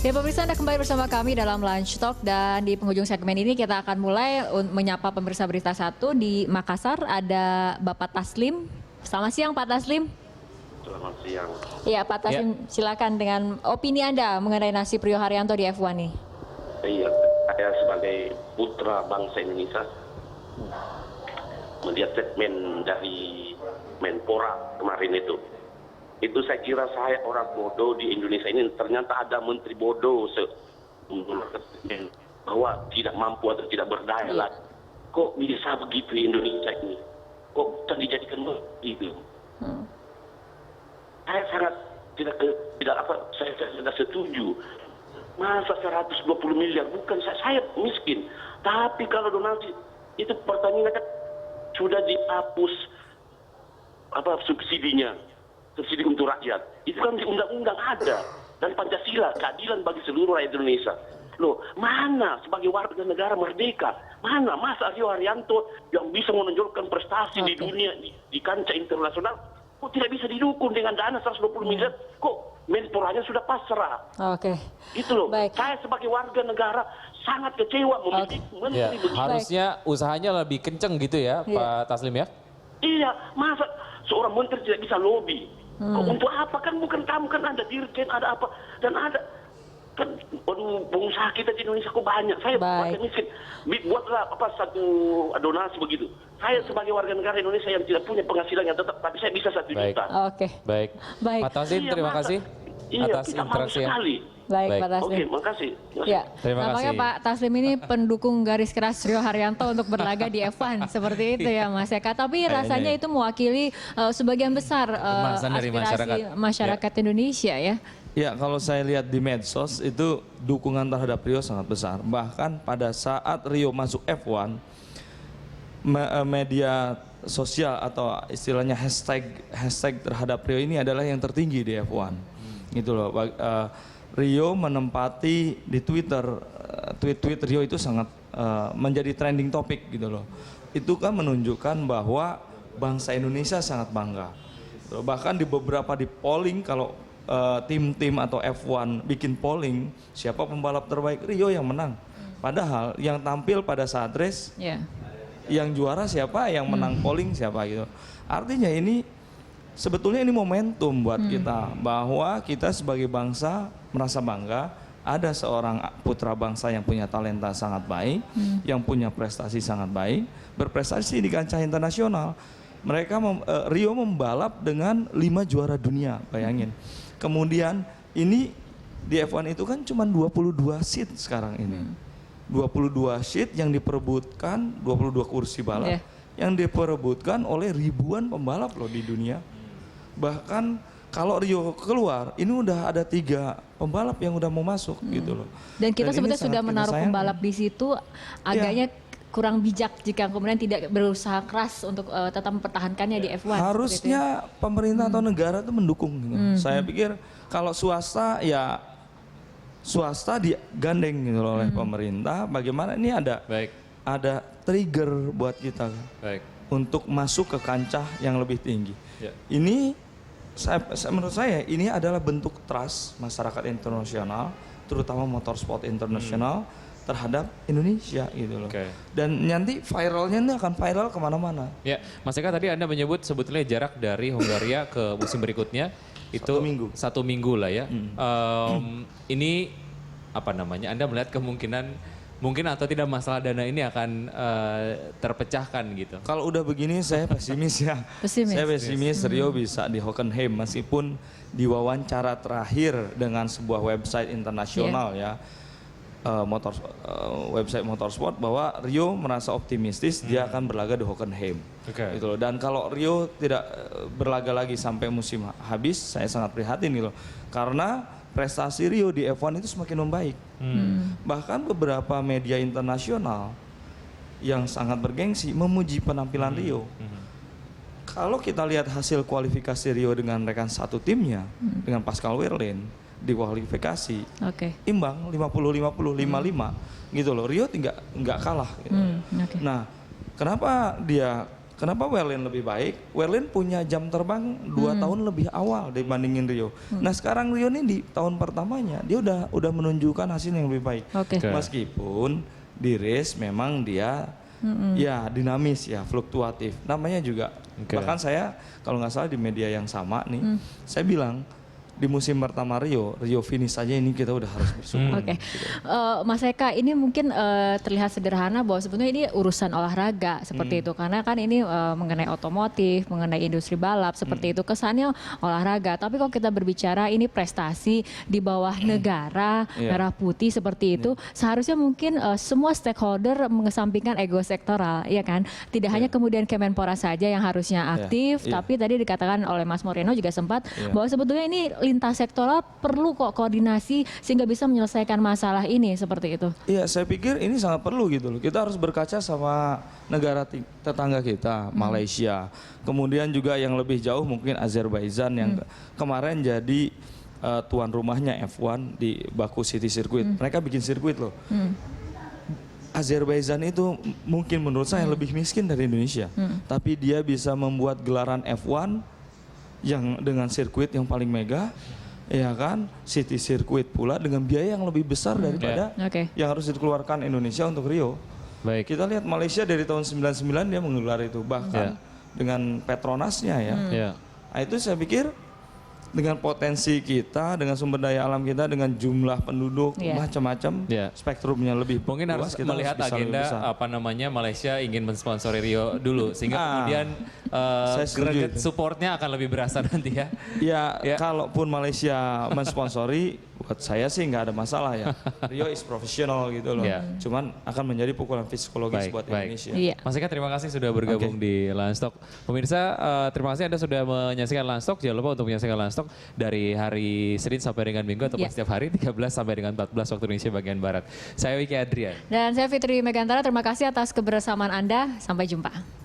Ya pemirsa, Anda kembali bersama kami dalam Lunch Talk dan di penghujung segmen ini kita akan mulai menyapa pemirsa Berita Satu di Makassar. Ada Bapak Taslim. Selamat siang Pak Taslim. Selamat siang. Iya Pak Taslim, silakan dengan opini Anda mengenai nasib Rio Haryanto di F1 nih. Iya, saya sebagai putra bangsa Indonesia melihat statement dari Menpora kemarin itu saya kira saya orang bodoh di Indonesia ini, ternyata ada menteri bodoh bahwa tidak mampu atau tidak berdaya lagi. Kok bisa begitu Indonesia ini? Kok bisa dijadikan begitu? Saya sangat saya tidak setuju. Masa 120 miliar, bukan saya miskin, tapi kalau Donald itu pertanyaan kan sudah dihapus subsidinya. Subsidi untuk rakyat, itu kan di undang-undang ada, dan Pancasila, keadilan bagi seluruh rakyat Indonesia. Loh, mana sebagai warga negara merdeka, mana Mas Rio Haryanto yang bisa menonjolkan prestasi di dunia, di kancah internasional, kok tidak bisa didukung dengan dana 120 miliar, kok Menporanya sudah pasrah. Itu loh, saya sebagai warga negara sangat kecewa memiliki menteri begitu. Harusnya usahanya lebih kenceng gitu ya, Pak Taslim ya? Iya, masa seorang menteri tidak bisa lobby? Untuk apa? Kan bukan kamu, kan ada dirjen, ada apa, dan ada kan pengusaha kita di Indonesia kok banyak. Saya warga miskin, buatlah satu donasi begitu. Saya sebagai warga negara Indonesia yang tidak punya penghasilan yang tetap, tapi saya bisa 1 juta. Baik. Pak Taslim, terima kasih atas interaksi. Baik, Pak Taslim. Oke, makasih. Ya, terima nampaknya kasih. Pak Taslim ini pendukung garis keras Rio Haryanto untuk berlaga di F1 seperti itu ya Mas Eka. Tapi rasanya itu mewakili sebagian besar aspirasi masyarakat Indonesia ya. Ya, kalau saya lihat di medsos itu dukungan terhadap Rio sangat besar. Bahkan pada saat Rio masuk F1, media sosial atau istilahnya hashtag terhadap Rio ini adalah yang tertinggi di F1. Gitu loh. Rio menempati di Twitter, tweet Rio itu sangat menjadi trending topik gitu loh. Itu kan menunjukkan bahwa bangsa Indonesia sangat bangga. Bahkan di beberapa di polling, kalau tim-tim atau F1 bikin polling siapa pembalap terbaik, Rio yang menang. Padahal yang tampil pada saat race, yang juara siapa, yang menang polling siapa gitu. Artinya ini sebetulnya ini momentum buat kita, bahwa kita sebagai bangsa merasa bangga ada seorang putra bangsa yang punya talenta sangat baik, yang punya prestasi sangat baik, berprestasi di kancah internasional. Rio membalap dengan 5 juara dunia, bayangin. Kemudian ini di F1 itu kan cuma 22 seat sekarang ini. 22 seat yang diperebutkan, 22 kursi balap yang diperebutkan oleh ribuan pembalap loh di dunia. Bahkan kalau Rio keluar, ini udah ada 3 pembalap yang udah mau masuk gitu loh. Dan kita sebetulnya sudah menaruh pembalap di situ, agaknya kurang bijak jika kemudian tidak berusaha keras untuk tetap mempertahankannya di F1. Harusnya pemerintah atau negara itu mendukung gitu. Saya pikir kalau swasta ya swasta digandeng gitu loh oleh pemerintah. Bagaimana ini ada trigger buat kita untuk masuk ke kancah yang lebih tinggi. Ini menurut saya ini adalah bentuk trust masyarakat internasional, terutama motorsport internasional terhadap Indonesia gitu loh. Dan nanti viralnya ini akan viral kemana-mana. Ya, Mas Eka tadi Anda menyebut sebetulnya jarak dari Hongaria ke musim berikutnya itu 1 minggu lah ya. Ini apa namanya? Anda melihat kemungkinan mungkin atau tidak masalah dana ini akan terpecahkan gitu. Kalau udah begini saya pesimis ya. Saya pesimis Rio bisa di Hockenheim, meskipun di wawancara terakhir dengan sebuah website internasional website motorsport, bahwa Rio merasa optimistis dia akan berlaga di Hockenheim. Gitu loh. Dan kalau Rio tidak berlaga lagi sampai musim habis, saya sangat prihatin gitu loh. Karena prestasi Rio di F1 itu semakin membaik. Bahkan beberapa media internasional yang sangat bergengsi memuji penampilan Rio. Kalau kita lihat hasil kualifikasi Rio dengan rekan satu timnya, dengan Pascal Wehrlein di kualifikasi, imbang 50-50, 5-5 gitu loh. Rio nggak kalah gitu. Nah, kenapa dia Kenapa Werlin lebih baik? Werlin punya jam terbang 2 tahun lebih awal dibandingin Rio. Nah sekarang Rio ini di tahun pertamanya dia udah menunjukkan hasil yang lebih baik. Meskipun di race memang dia ya dinamis ya, fluktuatif. Namanya juga. Bahkan saya kalau nggak salah di media yang sama nih, saya bilang di musim pertama Rio finish aja ini kita udah harus bersyukur. Mas Eka, ini mungkin terlihat sederhana bahwa sebetulnya ini urusan olahraga seperti itu, karena kan ini mengenai otomotif, mengenai industri balap seperti itu, kesannya olahraga. Tapi kalau kita berbicara ini prestasi di bawah negara merah putih seperti itu, seharusnya mungkin semua stakeholder mengesampingkan ego sektoral, ya kan? Tidak hanya kemudian Kemenpora saja yang harusnya aktif, tapi tadi dikatakan oleh Mas Moreno juga sempat bahwa sebetulnya ini lintas sektoral perlu kok koordinasi sehingga bisa menyelesaikan masalah ini seperti itu. Iya, saya pikir ini sangat perlu gitu loh. Kita harus berkaca sama negara tetangga kita, Malaysia. Kemudian juga yang lebih jauh mungkin Azerbaijan yang kemarin jadi tuan rumahnya F1 di Baku City Circuit. Mereka bikin sirkuit loh. Azerbaijan itu mungkin menurut saya lebih miskin dari Indonesia. Tapi dia bisa membuat gelaran F1 yang dengan sirkuit yang paling mega, ya kan, city circuit pula dengan biaya yang lebih besar daripada yang harus dikeluarkan Indonesia untuk Rio. Kita lihat Malaysia dari tahun 99 dia menggelar itu, bahkan dengan Petronasnya ya. Nah, itu saya pikir dengan potensi kita, dengan sumber daya alam kita, dengan jumlah penduduk macam-macam, spektrumnya lebih mungkin luas, harus melihat agenda apa namanya Malaysia ingin mensponsori Rio dulu sehingga kemudian greget supportnya akan lebih berasa nanti ya. Ya, kalaupun Malaysia mensponsori, buat saya sih nggak ada masalah ya. Rio is profesional gitu loh. Cuman akan menjadi pukulan psikologis buat Indonesia. Mas Eka, terima kasih sudah bergabung di Landstalk. Pemirsa, terima kasih Anda sudah menyaksikan Landstalk. Jangan lupa untuk menyaksikan Landstalk dari hari Senin sampai dengan Minggu ataupun setiap hari 13 sampai dengan 14 waktu Indonesia bagian Barat. Saya Wiki Adrian. Dan saya Fitri Megantara, terima kasih atas kebersamaan Anda. Sampai jumpa.